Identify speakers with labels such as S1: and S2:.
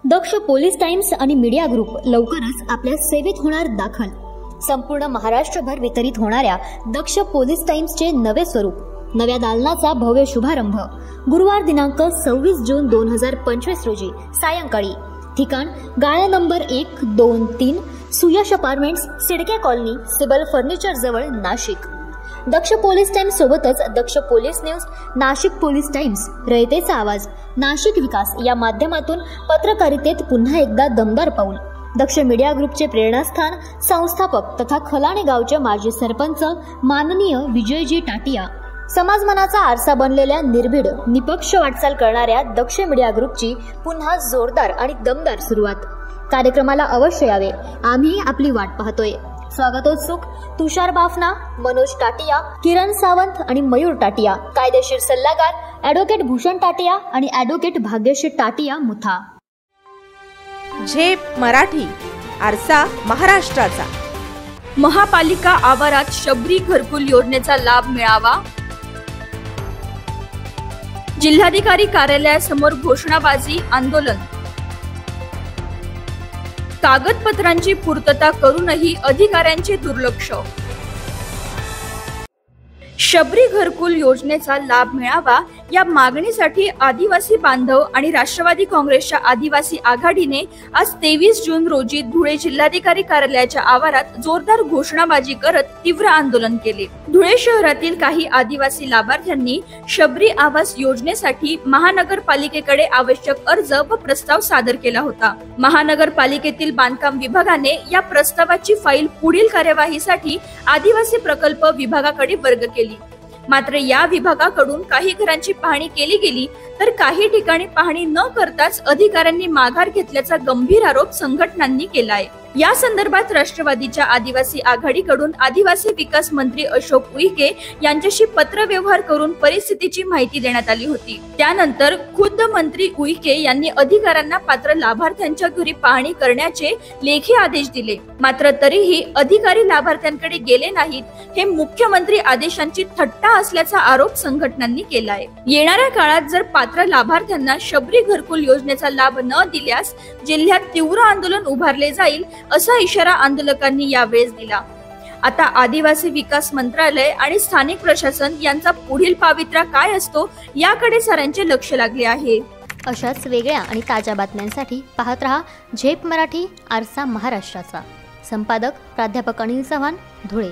S1: दक्ष police times आणि media group लवकरच आपल्या सेवेत होणार दाखल। संपूर्ण महाराष्ट्रभर वितरित होणाऱ्या दक्ष पोलीस टाइम्सचे नवे स्वरूप, नव्या दालनाचा भव्य शुभारंभ गुरुवार दिनांक 26 जून 2025 रोजी सायंकाळी। ठिकाण गाळा नंबर 1, 2, 3 सुयश अपार्टमेंट्स, सिडके कॉलनी, सिबल फर्निचर जवळ, नाशिक। दक्ष पोलीस टाइम्स सोबतच Daksh police news, Nashik police times, रयतेचा आवाज, नाशिक विकास या माध्यमातून पत्रकारितेत पुन्हा एकदा दमदार पाऊल। दक्ष मीडिया ग्रुपचे प्रेरणास्थान, संस्थापक तथा खलाणे गावचे माजी सरपंच माननीय विजयजी टाटिया, समाजमनाचा आरसा बनलेल्या निर्भीड निपक्ष वाटचाल करणाऱ्या दक्ष मीडिया ग्रुपची पुन्हा जोरदार आणि दमदार सुरुवात। कार्यक्रमाला अवश्य यावे, आम्ही आपली वाट पाहतोय। स्वागतोत्सुक तुषार बाफना, मनोज टाटिया, किरण सावंत आणि मयूर टाटिया। कायदेशीर सल्लागार ॲडव्होकेट भूषण टाटिया आणि ॲडव्होकेट भाग्यश्री टाटिया मुथा।
S2: झेप मराठी, आरसा महाराष्ट्राचा।
S3: महापालिका आवारात शबरी घरकुल योजनेचा लाभ मिळावा। जिल्हाधिकारी कार्यालयासमोर घोषणाबाजी आंदोलन। कागदपत्रांची पूर्तता करूनही अधिकाऱ्यांचे दुर्लक्ष। शबरी घरकुल योजनेचा लाभ मिळावा या मागणीसाठी आदिवासी बांधव आणि राष्ट्रवादी काँग्रेसच्या आदिवासी आघाडीने आज 23 जून रोजी धुळे जिल्हाधिकारी कार्यालयाच्या आवारात जोरदार घोषणाबाजी करत तीव्र आंदोलन केले। धुळे शहरातील काही आदिवासी लाभार्थ्यांनी शबरी आवास योजनेसाठी महानगरपालिकेकडे आवश्यक अर्ज व प्रस्ताव सादर केला होता। महानगरपालिकेतील बांधकाम विभागाने या प्रस्तावाची फाईल पुढील कार्यवाहीसाठी आदिवासी प्रकल्प विभागाकडे वर्ग केली। मात्र या विभागाकडून काही घरांची पाहणी केली गेली तर काही ठिकाणी पाहणी न करताच अधिकाऱ्यांनी माघार घेतल्याचा गंभीर आरोप संघटनांनी केला आहे। या संदर्भात राष्ट्रवादीच्या आदिवासी आघाडीकडून आदिवासी विकास मंत्री अशोक उईके यांच्याशी पत्रव्यवहार करून परिस्थितीची माहिती देण्यात आली होती। त्यानंतर खुद्द मंत्री उईके यांनी अधिकाऱ्यांना पात्र लाभार्थ्यांच्या घरी पाहणी करण्याचे लेखी आदेश दिले। मात्र तरीही अधिकारी लाभार्थ्यांकडे गेले नाहीत, हे मुख्यमंत्री आदेशांची थट्टा असल्याचा आरोप संघटनांनी केला आहे। येणाऱ्या काळात जर पात्र लाभार्थ्यांना शबरी घरकुल योजनेचा लाभ न दिल्यास जिल्ह्यात तीव्र आंदोलन उभारले जाईल असा इशारा आंदोलकांनी यावेळेस दिला। आता आदिवासी विकास मंत्रालय आणि स्थानिक प्रशासन यांचा पुढील पावित्र्य काय असतो याकडे साऱ्यांचे लक्ष लागले आहे।
S1: अशाच वेगळ्या आणि ताज्या बातम्यांसाठी पाहत रहा झेप मराठी, आरसा महाराष्ट्राचा। संपादक प्राध्यापक अनिल चव्हाण, धुळे।